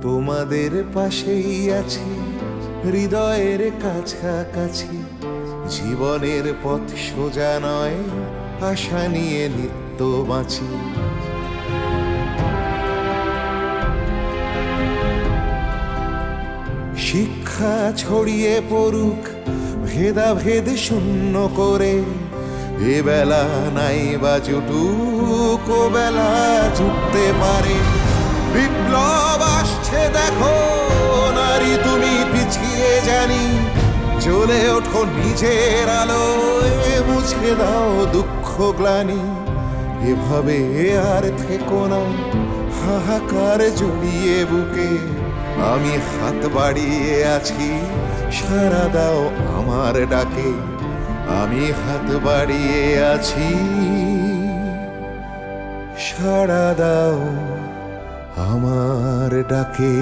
তোমাদের পাশেই আছি হৃদয়ের কাছাকাছি। জীবনের পথ সোজা নয়, আশা নিয়ে নিত্য বাঁচি। শিক্ষা ছড়িয়ে পড়ুক ভেদাভেদ শূন্য করে, এ বেলা নাই বা জুটুক ও বেলা জুটতে পারে। বিপ্লব আসছে দেখো নারী তুমি পিছিয়ে জানি, জ্বলে ওঠো নিজের আলোয়, মুছে দাও দুঃখ গ্লানি। এভাবে আর থেকো না হাহাকার জড়িয়ে বুকে, আমি হাত বাড়িয়ে আছি সাড়া দাও আমার ডাকে। আমি হাত বাড়িয়ে আছি সাড়া দাও আমার ডাকে।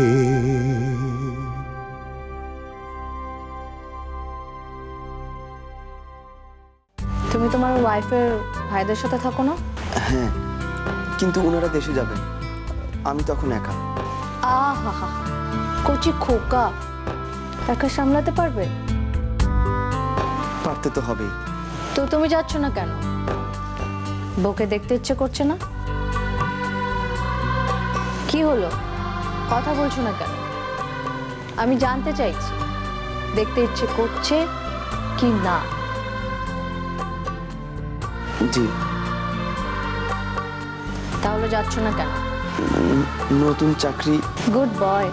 তুমি তোমার ওয়াইফের ভাইদের সাথে থাকো না? হ্যাঁ, কিন্তু ওনারা দেশে যাবেন, আমি তখন একা। আহা, কচি খোকা, একা সামলাতে পারবে? পারতে তো হবেই। তো তুমি যাচ্ছ না কেন? বউকে দেখতে ইচ্ছে করছে না? কি হলো, কথা বলছো না কেন? আমি জানতে চাইছি দেখতে ইচ্ছে করছে কি না। জি। তাহলে যাচ্ছ না কেন? নতুন চাকরি। গুড বয়,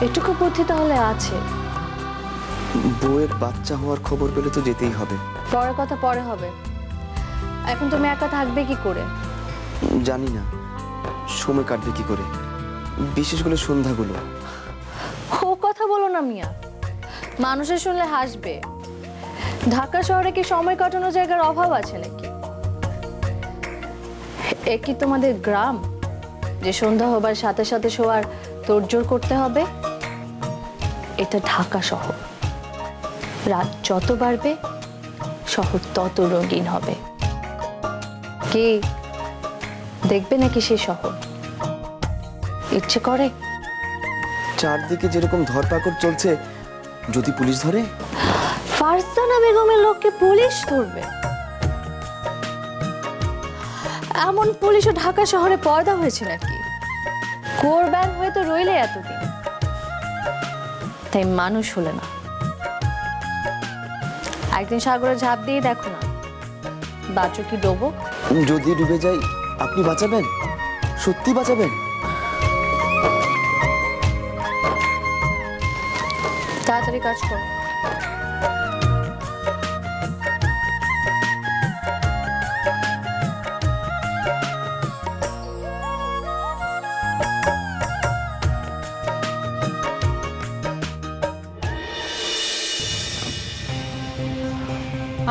এটুকু বুদ্ধি তাহলে আছে। বউয়ের বাচ্চা হওয়ার খবর পেলে তো যেতেই হবে। পরে কথা পরে হবে, এখন তুমি একা থাকবে কি করে? জানি না সময় কাটবে কি করে, বিশেষ করে সন্ধ্যাগুলো। ও কথা বলো না মিয়া, মানুষের শুনলে হাসবে। ঢাকা শহরে কি সময় কাটানোর জায়গার অভাব আছে নাকি? এ কি তোমাদের গ্রাম যে সন্ধ্যা হবার সাথে সাথে শোয়ার তোড়জোড় করতে হবে? এটা ঢাকা শহর, রাত যত বাড়বে শহর তত রঙিন হবে। কি দেখবে নাকি সেই শহর? ইচ্ছে করে? চারদিকে যেরকম ধরপাকড় চলছে, যদি পুলিশ ধরে? ফারজানা বেগমের লোককে পুলিশ ধরবে? এমন পুলিশও ঢাকা শহরে পয়দা হয়েছে নাকি? কোরবান হয়ে তো রইলে এতদিন, তাই মানুষ হলে না। একদিন সাগরে ঝাঁপ দিয়ে দেখো না, বাঁচো কি ডোবো। যদি ডুবে যাই আপনি বাঁচাবেন? সত্যি বাঁচাবেন? তাড়াতাড়ি কাজ করো।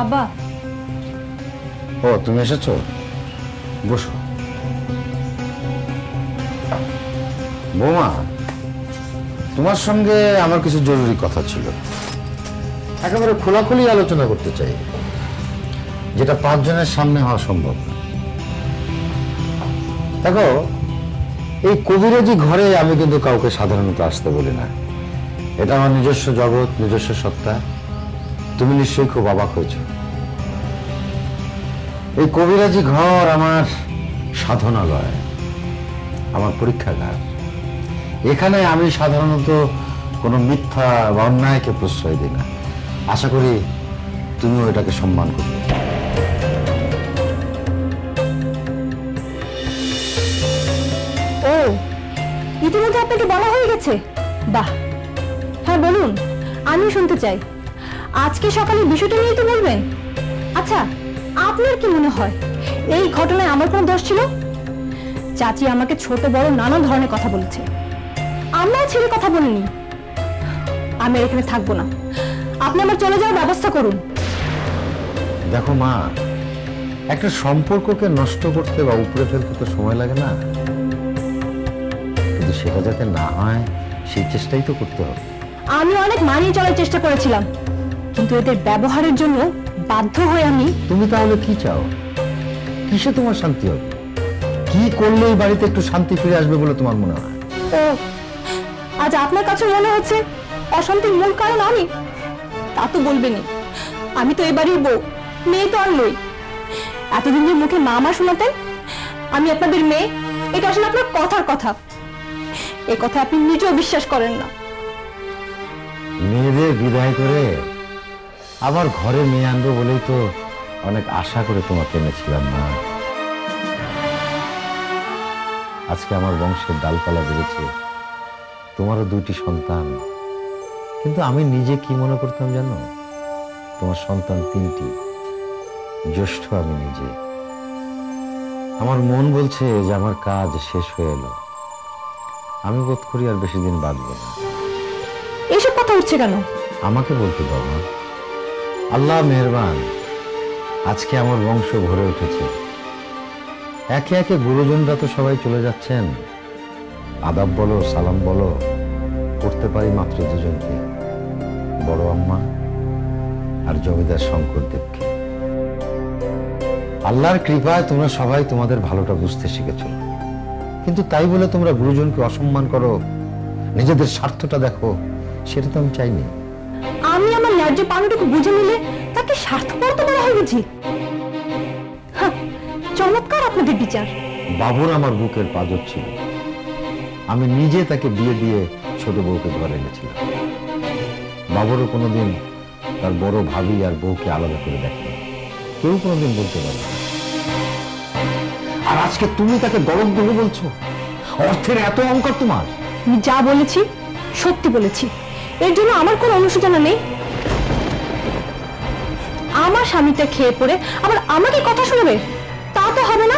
আব্বা। ও, তুমি এসেছো? বসো। বৌমা, তোমার সঙ্গে আমার কিছু জরুরি কথা ছিল, একেবারে খোলাখুলি আলোচনা করতে চাই, যেটা 5 জনের সামনে হওয়া সম্ভব। দেখো, এই কবিরাজি ঘরে আমি কিন্তু কাউকে সাধারণত আসতে বলি না। এটা আমার নিজস্ব জগৎ, নিজস্ব সত্তা। তুমি নিশ্চয়ই খুব অবাক হয়েছ। এই কবিরাজি ঘর আমার সাধনালয়, আমার পরীক্ষাগার। এখানে আমি সাধারণত কোনো মিথ্যা বা অন্যায়কে প্রশ্রয় দিই না। আশা করি তুমিও এটাকে সম্মান করবে। ও, ইতিমধ্যে আপনাকে বলা হয়ে গেছে? বাহ, হ্যাঁ বলুন, আমি শুনতে চাই। আজকে সকালে বিষয়টা নিয়ে তো বলবেন। আচ্ছা, আপনার কি মনে হয় এই ঘটনায় আমার কোনো দোষ ছিল? চাচি আমাকে ছোট বড় নানা ধরনের কথা বলেছে, আমার ছেলে কথা বলেনি। আমি এখানে থাকবো না, আপনি আমার চলে যাওয়ার ব্যবস্থা করুন। দেখো মা, একটা সম্পর্ককে নষ্ট করতে বা উপরে ফেলতে তো সময় লাগে না, কিন্তু সেটা যাতে না হয় সেই চেষ্টাই তো করতে হবে। আমি অনেক মানিয়ে চলার চেষ্টা করেছিলাম, কিন্তু এদের ব্যবহারের জন্য বাধ্য হয়ে আমি। তুমি তাহলে কি চাও? কিসে তোমার শান্তি হবে? কি করলে এই বাড়িতে একটু শান্তি ফিরে আসবে বলে তোমার মনে হয়? ও, আজ আপনার কাছে মনে হচ্ছে অশান্তির মূল কারণ আমি? তা তো বলবেনই, আমি তো এবারের বউ, মেয়ে তো আর নই। এতদিন যে মুখে মা মা শোনাতেন আমি আপনাদের মেয়ে, এটা আসলে আপনার কথার কথা। এই কথা আপনি নিজেও বিশ্বাস করেন না। মেয়েদের বিদায় করে আবার ঘরে মেয়ে আনবো বলেই তো অনেক আশা করে তোমাকে এনেছিলাম না। আজকে আমার বংশের ডালপালা বেড়েছে, তোমারও 2টি সন্তান। কিন্তু আমি নিজে কি মনে করতাম জানো? তোমার সন্তান 3টি, জ্যেষ্ঠ আমি নিজে। আমার মন বলছে যে আমার কাজ শেষ হয়ে এলো, আমি বোধ করি আর বেশি দিন বাঁচব না। এসব কথা উঠছে কেন? আমাকে বলতে দাও না। আল্লাহ মেহেরবান, আজকে আমার বংশ ভরে উঠেছে। একে একে গুরুজনরা তো সবাই চলে যাচ্ছেন। আদাব বলো, সালাম বলো করতে পারি মাত্র 2জনকে, বড় আম্মা আর জমিদার শঙ্করদেবকে। আল্লাহর কৃপায় তোমরা সবাই তোমাদের ভালোটা বুঝতে শিখেছ, কিন্তু তাই বলে তোমরা গুরুজনকে অসম্মান করো, নিজেদের স্বার্থটা দেখো, সেটা তো আমি চাইনি। আমি আমার ন্যায্য পাওনাটুকু বুঝে নিলে তাকে স্বার্থপরতা বলা হয় বুঝি? চমৎকার আপনাদের বিচার। বাবুর আমার বুকের পাঁজর ছিল, আমি নিজে তাকে বিয়ে দিয়ে ছোট বউকে ঘরে এনেছিলাম। বাবুরও কোনোদিন তার বড় ভাবি আর বউকে আলাদা করে দেখেনি, কেউ কোনোদিন বলতে পারে না। আর আজকে তুমি তাকে গরম দেবো বলছো? অর্থের এত অহংকার তোমার? আমি যা বলেছি সত্যি বলেছি, এর জন্য আমার কোনো অনুশোচনা নেই। আমার স্বামীটা খেয়ে পড়ে আবার আমাকে কথা শুনবে, তা তো হবে না।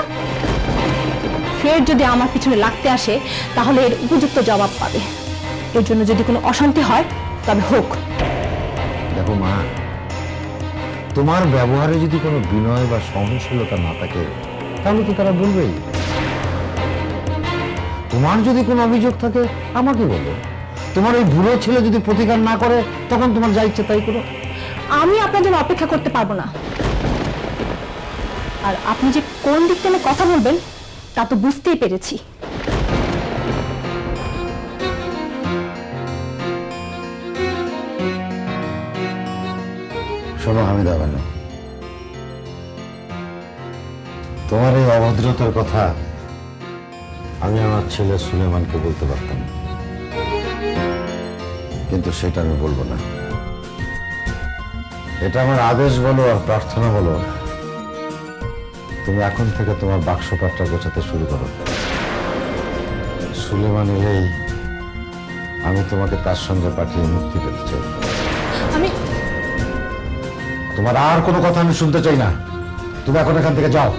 ফের যদি আমার পিছনে লাগতে আসে তাহলে এর উপযুক্ত জবাব পাবে। এর জন্য যদি কোনো অশান্তি হয় তবে হোক। দেখো মা, তোমার ব্যবহারে যদি কোনো বিনয় বা সহনশীলতা না থাকে তাহলে তো তারা বলবেই। তোমার যদি কোনো অভিযোগ থাকে আমাকে বলো। তোমার ওই বুড়ো ছেলে যদি প্রতিকার না করে তখন তোমার যা ইচ্ছে তাই করো। আমি আপনার জন্য অপেক্ষা করতে পারবো না। আর আপনি যে কোন দিক থেকে কথা বলবেন তা তো বুঝতেই পেরেছি। শোনো হামিদা বানু, তোমার এই অভদ্রতার কথা আমি আমার ছেলে সুলেমানকে বলতে পারতাম, কিন্তু সেটা আমি বলবো না। এটা আমার আদেশ বলো আর প্রার্থনা বলো, তুমি এখন থেকে তোমার বাক্সপাটটা গোছাতে শুরু করো। সুলেমান এলেই আমি তোমাকে তার সঙ্গে পাঠিয়ে মুক্তি পেতে চাই। আমি তোমার আর কোনো কথা আমি শুনতে চাই না, তুমি এখন এখান থেকে যাও।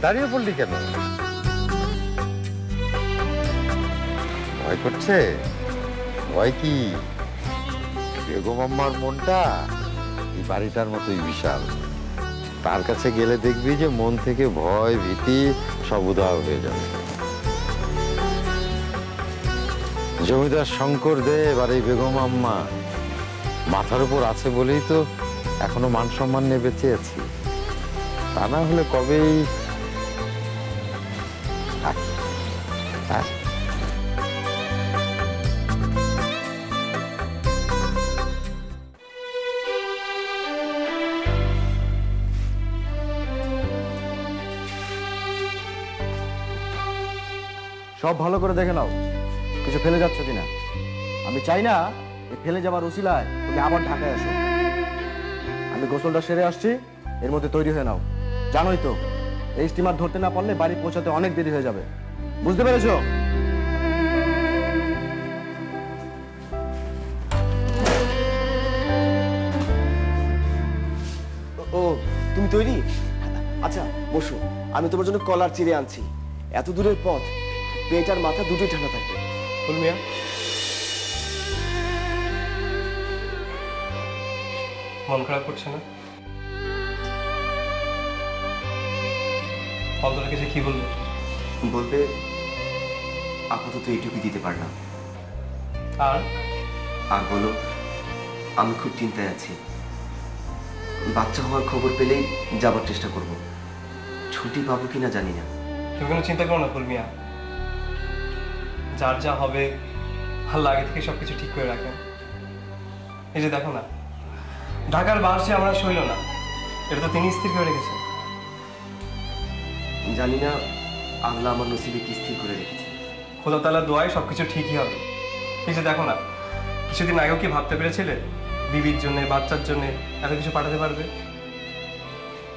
দাঁড়িয়ে পড়লি কেন? ভয় করছে? ভয় কি? বেগম আম্মার মনটা এই বাড়িটার মতোই বিশাল। তার কাছে গেলে দেখবি যে মন থেকে ভয় ভীতি সব উধাও হয়ে যাবে। জমিদার শঙ্কর দেব আর এই বেগম আম্মা মাথার উপর আছে বলেই তো এখনো মান সম্মান নিয়ে বেঁচে আছি। তা না হলে কবেই। সব ভালো করে দেখে নাও, কিছু ফেলে যাচ্ছ কিনা। আমি চাই না এই ফেলে যাবার উসিলায় তুমি আবার ঢাকায় আসো। আমি গোসলটা সেরে আসছি, এর মধ্যে তৈরি হয়ে নাও। জানোই তো এই স্টিমার ধরতে না পারলে বাড়ি পৌঁছাতে অনেক দেরি হয়ে যাবে, বুঝতে পেরেছো? ও তুমি তৈরি? আচ্ছা বসো, আমি তোমার জন্য কলার চিড়ে আনছি। এত দূরের পথ, পেট আর মাথা দুটোই ঠান্ডা থাকবে। ফুলমিয়া মন খারাপ করছে না? অন্তরাকে যে কি বলবে? বলবে আপাতত এইটুকু দিতে পারলাম। আর বলো আমি খুব চিন্তায় আছি। বাচ্চা হওয়ার খবর পেলেই যাবার চেষ্টা করব। ছুটি পাবো কিনা জানি না। তুমি কোনো চিন্তা করো না ফুলমিয়া, যার যা হবে আল্লাহ আগে থেকে সবকিছু ঠিক করে রাখেন। এই যে দেখো না, ঢাকার বাস যে আমরা সইল না, এটা তো তিনি স্থির করে রেখেছেন। জানি না আল্লাহ আমার নসিবে কি স্থির করে রেখেছে। খোদা তাআলার দোয়ায় সবকিছু ঠিকই হবে। এই যে দেখো না, কিছুদিন আগেও কি ভাবতে পেরেছিলে বিবির জন্য, বাচ্চার জন্য এত কিছু পাঠাতে পারবে?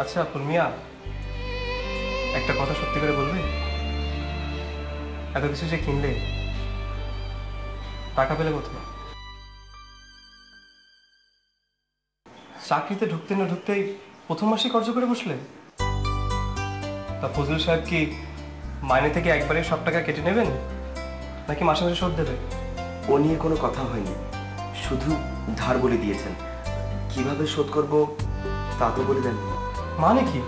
আচ্ছা ফুলমিয়া, একটা কথা সত্যি করে বলবে, এত কিছু যে কিনলে টাকা পেলে কোথায়? চাকরিতে ঢুকতে না ঢুকতেই প্রথম মাসেই খরচ করে বসলে? তা ফজল সাহেব কি মাইনে থেকে একবারে সব টাকা কেটে নেবেন, নাকি মাসে মাসে শোধ দেবে? ও নিয়ে কোনো কথা হয়নি, শুধু ধার বলে দিয়েছেন। কিভাবে শোধ করব তা তো বলে দেননি। মানে কি,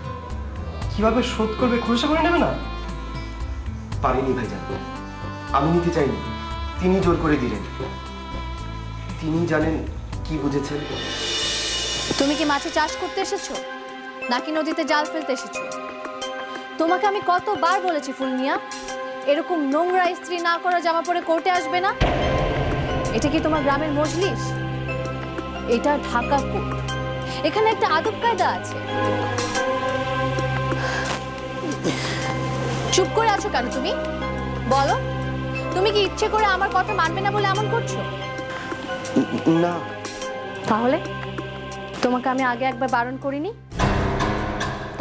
কিভাবে শোধ করবে খুশি করে নেবে না? পারিনি ভাইজান, আমি নিতে চাইনি, তিনি জোর করে দিলেন। তিনি জানেন কি বুঝেছেন। তুমি কি মাছে চাষ করতে এসেছো নাকি নদীতে জাল ফেলতে এসেছো? তোমাকে আমি কতবার বলেছি ফুলমিয়া, এরকম নোংরা ইস্ত্রি না করা জামা পরে কোর্টে আসবে না। এটা কি তোমার গ্রামের মজলিস? এটা ঢাকা কোর্ট, এখানে একটা আদব কায়দা আছে। চুপ করে আছো কেন তুমি? বলো, তুমি কি ইচ্ছে করে আমার কথা মানবে না বলে এমন করছো? না। তাহলে তোমাকে আমি আগে একবার বারণ করিনি?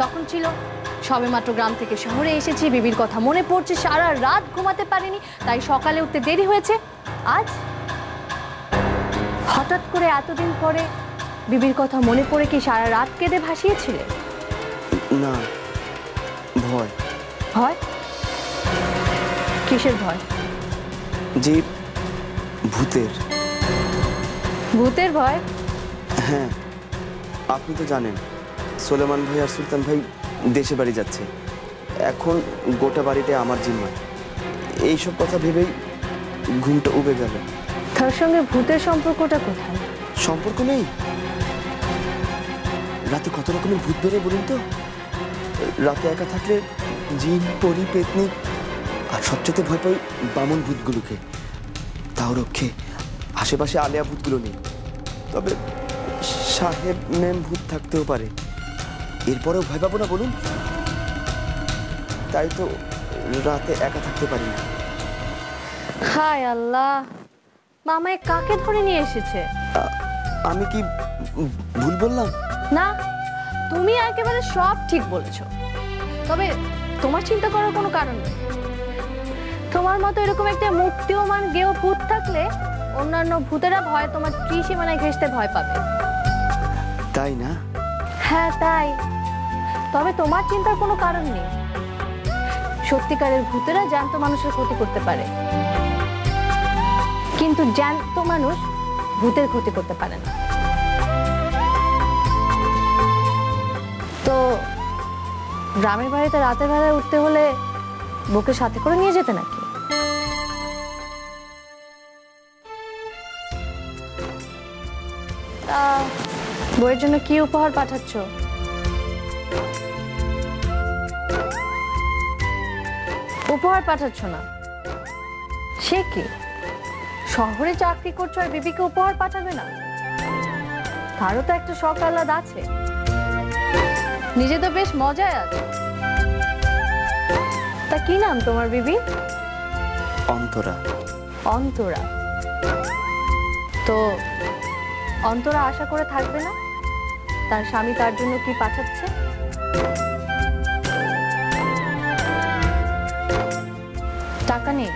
তখন ছিল সবেমাত্র গ্রাম থেকে শহরে এসেছি, বিবির কথা মনে পড়ছে, সারা রাত ঘুমাতে পারিনি, তাই সকালে উঠতে দেরি হয়েছে। আজ হঠাৎ করে এতদিন পরে বিবির কথা মনে পড়ে কি সারা রাত কেঁদে ভাসিয়েছিলে? না, ভয়। ভয়? কিসের ভয়? যে ভূতের। ভূতের ভয়? হ্যাঁ, আপনি তো জানেন সোলেমান ভাই আর সুলতান ভাই দেশে বাড়ি যাচ্ছে। এখন গোটা বাড়িতে আমার জিম্মায়। এইসব কথা ভেবেই ঘুমটা উবে গেল। তার সঙ্গে ভূতের সম্পর্কটা কোথায়? সম্পর্ক নেই। রাতে কত রকমের ভূত বেরোয় বলুন তো। রাতে একা থাকলে জিন, পরি, পেতনি, আর সবচেয়ে ভয় পাই বামন ভূতগুলোকে। তাও রক্ষে আশেপাশে আলেয়া ভূতগুলো নেই, তবে সাহেব ম্যাম ভূত থাকতেও পারে। এরপরেও ভয় পাবো না বলুন? তাই তো রাতে একা থাকতে পারি না। হায় আল্লাহ, মামায় কাকে ধরে নিয়ে এসেছে? আমি কি ভুল বললাম? না, তুমি একেবারে সব ঠিক বলেছো। তবে তোমার চিন্তা করার কোনো কারণ নেই। তোমার মতো এরকম একটা মুক্তিয়মান গেও ভূত থাকলে অন্যান্য ভূতেরা ভয় তোমার ত্রিসীমানায় ঘেঁষতে ভয় পাবে। তাই না? হ্যাঁ তাই। তবে তোমার চিন্তার কোনো কারণ নেই। সত্যিকারের ভূতেরা জ্যান্ত মানুষের ক্ষতি করতে পারে, কিন্তু জ্যান্ত মানুষ ভূতের ক্ষতি করতে পারে না। তো গ্রামের বাড়িতে রাতের বেলায় উঠতে হলে বউকে সাথে করে নিয়ে যেতে নাকি? তা বউয়ের জন্য কি উপহার পাঠাচ্ছ? উপহার পাঠাচ্ছ না? সে কি, শহরে চাকরি করছো আর বিবিকে উপহার পাঠাবে না? তারও তো একটা শখ আহ্লাদ আছে, নিজে তো বেশ মজায় আছে। তা কি নাম তোমার বিবি? অন্তরা। অন্তরা? তো অন্তরা আশা করে থাকবে না তার স্বামী তার জন্য কি পাঠাচ্ছে? টাকা নেই?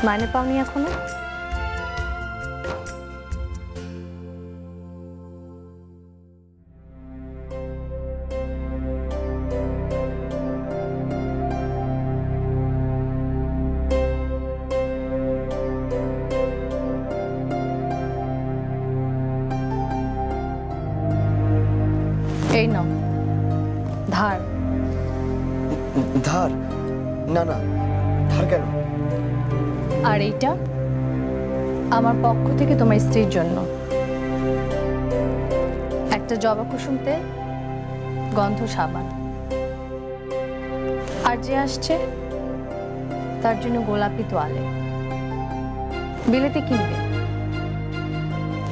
মাইনে পাওনি এখনো? এই নাও ধার। ধার? না না, ধার কেন? আর এইটা আমার পক্ষ থেকে তোমার স্ত্রীর জন্য। একটা জবা কুসুম তেল, গন্ধ সাবান। আর যে আসছে তার জন্য গোলাপি তোয়ালে বিলেতি কিনবে।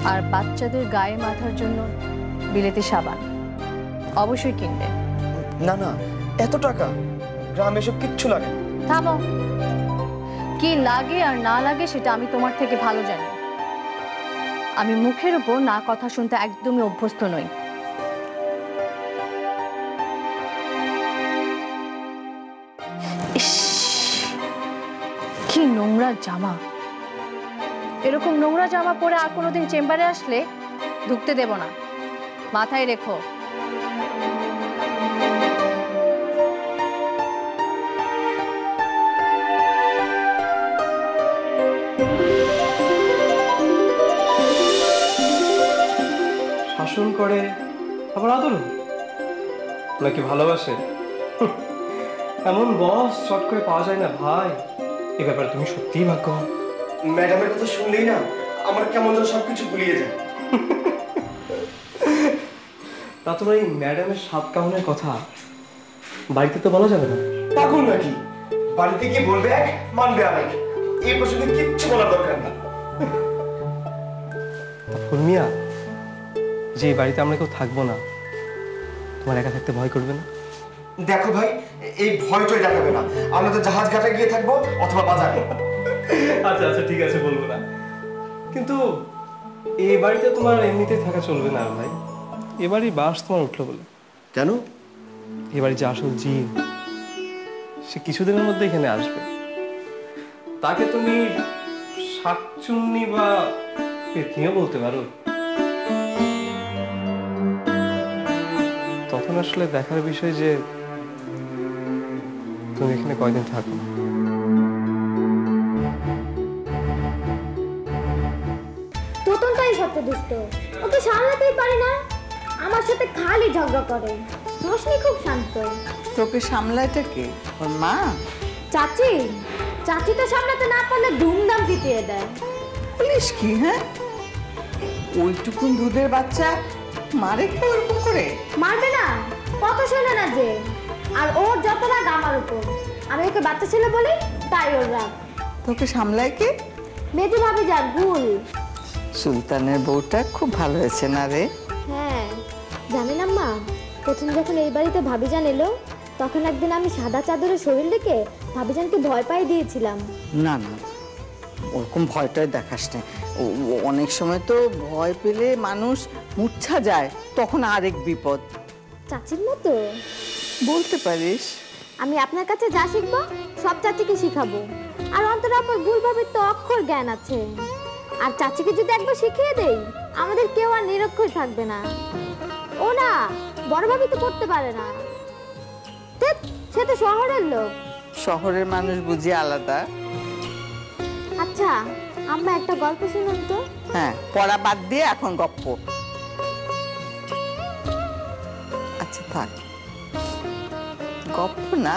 আর বাচ্চাদের গায়ে মাথার জন্য বিলেতি সাবান অবশ্যই কিনবে। না না, এত টাকা গ্রামে এসব কিচ্ছু লাগে না। থামো, কি লাগে আর না লাগে সেটা আমি তোমার থেকে ভালো জানি। আমি মুখের উপর না কথা শুনতে একদমই অভ্যস্ত নই। ইস, কি নোংরা জামা! এরকম নোংরা জামা পরে আর কোনোদিন চেম্বারে আসলে ঢুকতে দেব না, মাথায় রেখো। শাসন করে আবার আদরও নাকি ভালোবাসে? এমন বস চট করে পাওয়া যায় না ভাই। এ ব্যাপারে তুমি সত্যিই ভাগ্যবান। ম্যাডামের কথা শুনলেই না আমার কেমন যেন সবকিছু ভুলিয়ে যায়। তা তোমার এই ম্যাডামের সাত কাহনের কথা বাড়িতে তো বলা যাবে না। পাগল নাকি? বাড়িতে কি বলবে এক, মানবে আরেক। এই প্রসঙ্গে কিচ্ছু বলার দরকার না। ফুলমিয়া, যে এই বাড়িতে আমরা কেউ থাকবো না, তোমার একা থাকতে ভয় করবে না? দেখো ভাই, এই ভয়টাই দেখাবে না। আমরা তো জাহাজ ঘাটে গিয়ে থাকবো অথবা বাজারে। আচ্ছা আচ্ছা, ঠিক আছে, বলবো না। কিন্তু এই বাড়িতে তোমার এমনিতেই থাকা চলবে না ভাই। এবারই বাস তোমার উঠলো বলে। কেন? এবারে যে আসল জিন, সে কিছুদিনের মধ্যে এখানে আসবে। তাকে তুমি শাকচুন্নি বা পেতনিও বলতে পারো। তখন আসলে দেখার বিষয় যে তুমি এখানে কয়দিন থাকো। তোতনটাই সবচেয়ে দুষ্ট, ওকে সামলাতেই পারে না। আমার সাথে খালি ঝগড়া করে। রোশনি খুব শান্ত। তোকে সামলাইটা কে? ওর মা? চাচি, চাচি তো সামলাতে না পারলে ধুমধাম পিটিয়ে দেয়। বলিস কি? হ্যাঁ, ওইটুকুন দুধের বাচ্চা মারে কে ওরকম করে? মারবে না, কথা শোনে না যে। আর ওর যত রাগ আমার উপর। আমি ওকে বাচ্চা ছেলে বলি, তাই ওর রাগ। তোকে সামলায় কে? মেজো ভাবি যার গুল। সুলতানের বউটা খুব ভালো হয়েছে না রে? হ্যাঁ, জানেন আম্মা, প্রথম যখন এই বাড়িতে ভাবিজান এলো, তখন একদিন আমি সাদা চাদরে শরীর দেখে ভাবিজানকে ভয় পাই দিয়েছিলাম। না না, ওরকম ভয়টাই দেখাস না। অনেক সময় তো ভয় পেলে মানুষ মূর্ছা যায়, তখন আরেক বিপদ। চাচির মতো বলতে পারিস। আমি আপনার কাছে যা শিখবো সব চাচিকে শিখাবো। আর অন্তরাপর গুল ভাবির তো অক্ষর জ্ঞান আছে। আর চাচিকে যদি একবার শিখিয়ে দেই, আমাদের কেউ আর নিরক্ষর থাকবে না। ও না, বড় ভাবি তো করতে পারে না। সে তো শহরের লোক। শহরের মানুষ বুঝি আলাদা। আচ্ছা আম্মা, একটা গল্প শুনুন তো। হ্যাঁ, পড়া বাদ দিয়ে এখন গপ্প। আচ্ছা থাক, গপ্প না,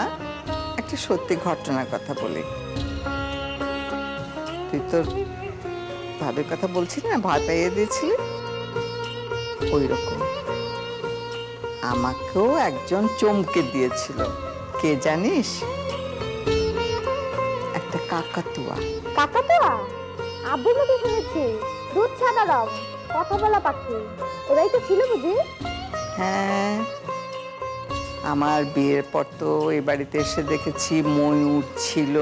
একটা সত্যি ঘটনার কথা বলি। তুই তোর ভাবের কথা বলছিস না, ভয় পাইয়ে দিয়েছিলি, ওই রকম আমাকেও একজন চমকে দিয়েছিল। কে জানিস? একটা কাকাতুয়া। কাকাতুয়া? আব্বুর মুখে শুনেছি, দুধ সাদা রং, কথা বলা পাখি। ওরাই তো ছিল বুঝি? হ্যাঁ, আমার বিয়ের পর তো এই বাড়িতে এসে দেখেছি ময়ূর ছিল,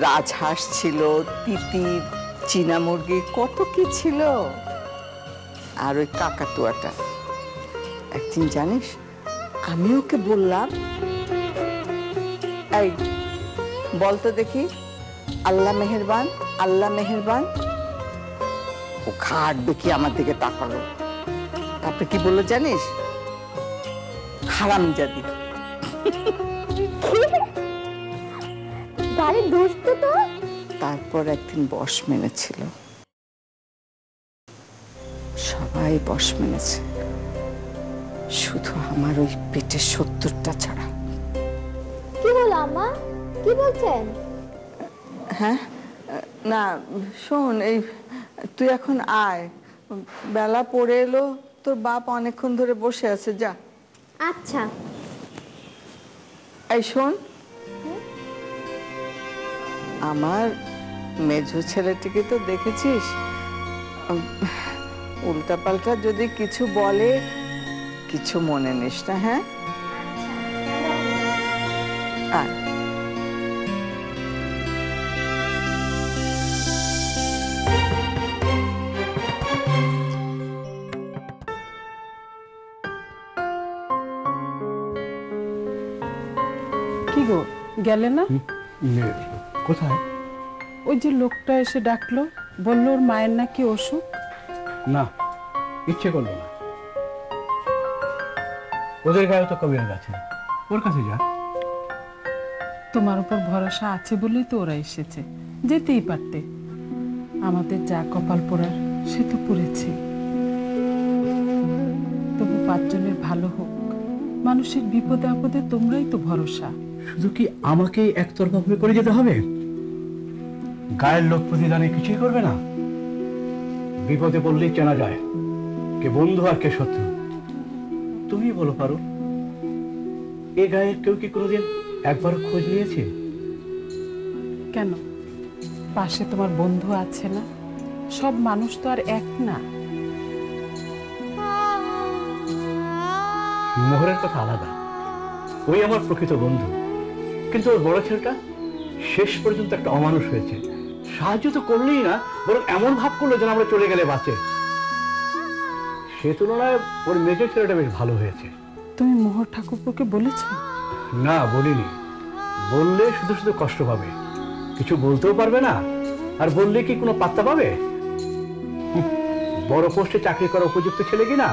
রাজহাঁস ছিল, তিতির, চীনা মুরগি, কত কি ছিল। আর ওই কাকাতুয়াটা, একদিন জানিস আমি ওকে বললাম, এই বলতো দেখি, আল্লাহ মেহেরবান, আল্লাহ মেহেরবান। ও খাট দেখি আমার দিকে তাকালো, তারপরে কি বললো জানিস? হারামজাদি। গাড়ি দুষ্ট তো। তারপর একদিন বশ মেনেছিল, সবাই বশ মেনেছে, শুধু আমার ওই পেটের 70টা ছাড়া। কি বলো আম্মা, কি বলছেন? হ্যাঁ, না শোন, এই তুই এখন আয়, বেলা পড়ে এলো, তোর বাপ অনেকক্ষণ ধরে বসে আছে, যা। আচ্ছা। এই শোন, আমার মেজো ছেলেটিকে তো দেখেছিস, উল্টাপাল্টা যদি কিছু বলে কিছু মনে নিস না, হ্যাঁ? আয়। কি গো, গেলে না? কোথায়? ওই যে লোকটা এসে ডাকলো, বললো ওর মায়ের নাকি অসুখ। না, ইচ্ছে করলো না। ওদের গায়ে তো কবিরাজ আছে, ওর কাছে যা। তোমার উপর ভরসা আছে বলেই তো ওরা এসেছে, যেতেই পারতে। আমাদের যা কপাল পোড়ার সে তো পুড়েছে। তবু 5 জনের ভালো হোক, মানুষের বিপদে আপদে তোমরাই তো ভরসা। শুধু কি আমাকেই একতরফা ভাবে করে যেতে হবে? গায়ের লোক প্রতিদানে কিছুই করবে না? বিপদে পড়লেই চেনা যায় কে বন্ধু আর কে শত্রু। তুমি বলো পারো, এ গায়ের কেউ কি কোনোদিন একবার খোঁজ নিয়েছে? কেন, পাশে তোমার বন্ধু আছে না? সব মানুষ তো আর এক না। মোহরের কথা আলাদা, ওই আমার প্রকৃত বন্ধু। কিন্তু ওর বড় ছেলেটা শেষ পর্যন্ত একটা অমানুষ হয়েছে। সাহায্য তো করলেই না, বরং এমন ভাব করলো যেন আমরা চলে গেলে বাঁচে। সে তুলনায় ওর মেজর ছেলেটা বেশ ভালো হয়েছে। তুমি মোহর ঠাকুরকে বলেছ? না, বলিনি। বললে শুধু শুধু কষ্ট পাবে, কিছু বলতেও পারবে না। আর বললে কি কোনো পাত্তা পাবে? বড় পোস্টে চাকরি করা উপযুক্ত ছেলে কিনা?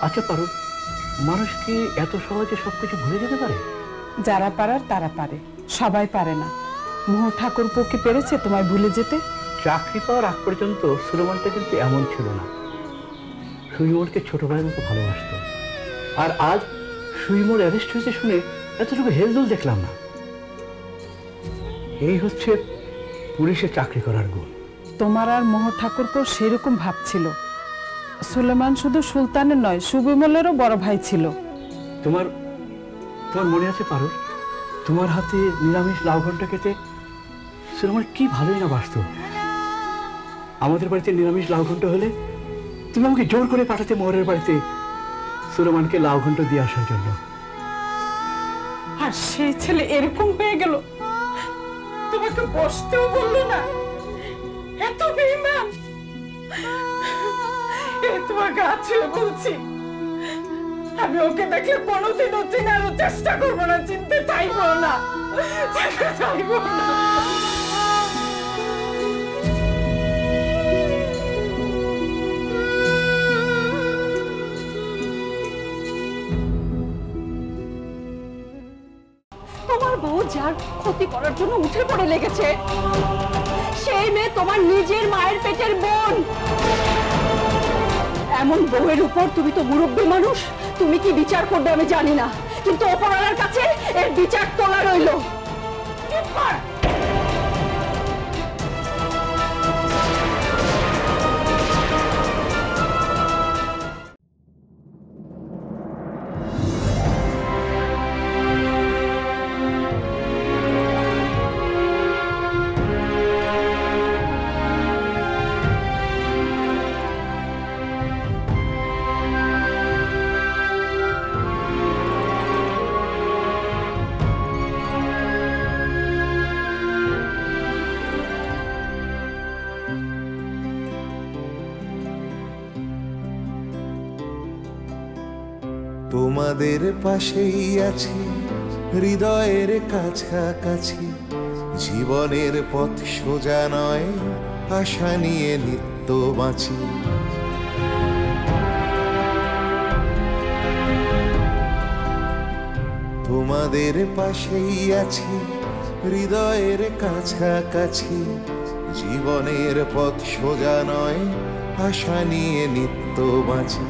আচ্ছা পারো, মানুষ কি এত সহজে সবকিছু ভুলে যেতে পারে? যারা পারার তারা পারে, সবাই পারে না। মোহর ঠাকুরকে পেরেছে তোমায় ভুলে যেতে? চাকরি পাওয়ার আগ পর্যন্ত সুলেমানটা কিন্তু এমন ছিল না। সুইমোরকে ছোটবেলার মতো ভালোবাসত। আর আজ সুইমোর অ্যারেস্ট হয়েছে শুনে এতটুকু হেলদোল দেখলাম না। এই হচ্ছে পুলিশে চাকরি করার গুণ। তোমার আর মোহর ঠাকুরপো সেরকম ভাবছিল। সুলেমান শুধু সুলতানের নয়, সুবিমলেরও বড় ভাই ছিল। তোমার মনে আছে পারো, তোমার হাতে নিরামিষ লাউ ঘন্টা খেতে সুলেমান কি ভালোই না বাসত। আমাদের বাড়িতে নিরামিষ লাউ ঘন্টা হলে তুমি আমাকে জোর করে পাঠাতে মোহরের বাড়িতে সুলেমানকে লাউ ঘন্টা দিয়ে আসার জন্য। আর সেই ছেলে এরকম হয়ে গেল, তোমাকে বসতেও বললো না। এত বেঈমান! তোমার গা ছুঁয়ে বলছি, আমি ওকে দেখলে কোনোদিনও চেনারও চেষ্টা করবো না, চিনতে চাইবো না, চাইবো না। তোমার বউ যার ক্ষতি করার জন্য উঠে পড়ে লেগেছে, সেই মেয়ে তোমার নিজের মায়ের পেটের বোন। এমন বউয়ের উপর তুমি তো মুরব্বী মানুষ, তুমি কি বিচার করবে আমি জানি না, কিন্তু ওপরওয়ালার কাছে এর বিচার তোলা রইল। তোমাদের পাশেই আছি, হৃদয়ের কাছাকাছি। জীবনের পথ সোজা নয়, আশা নিয়ে নিত্য বাঁচি। তোমাদের পাশেই আছি, হৃদয়ের কাছাকাছি। জীবনের পথ সোজা নয়, আশা নিয়ে নিত্য বাঁচি।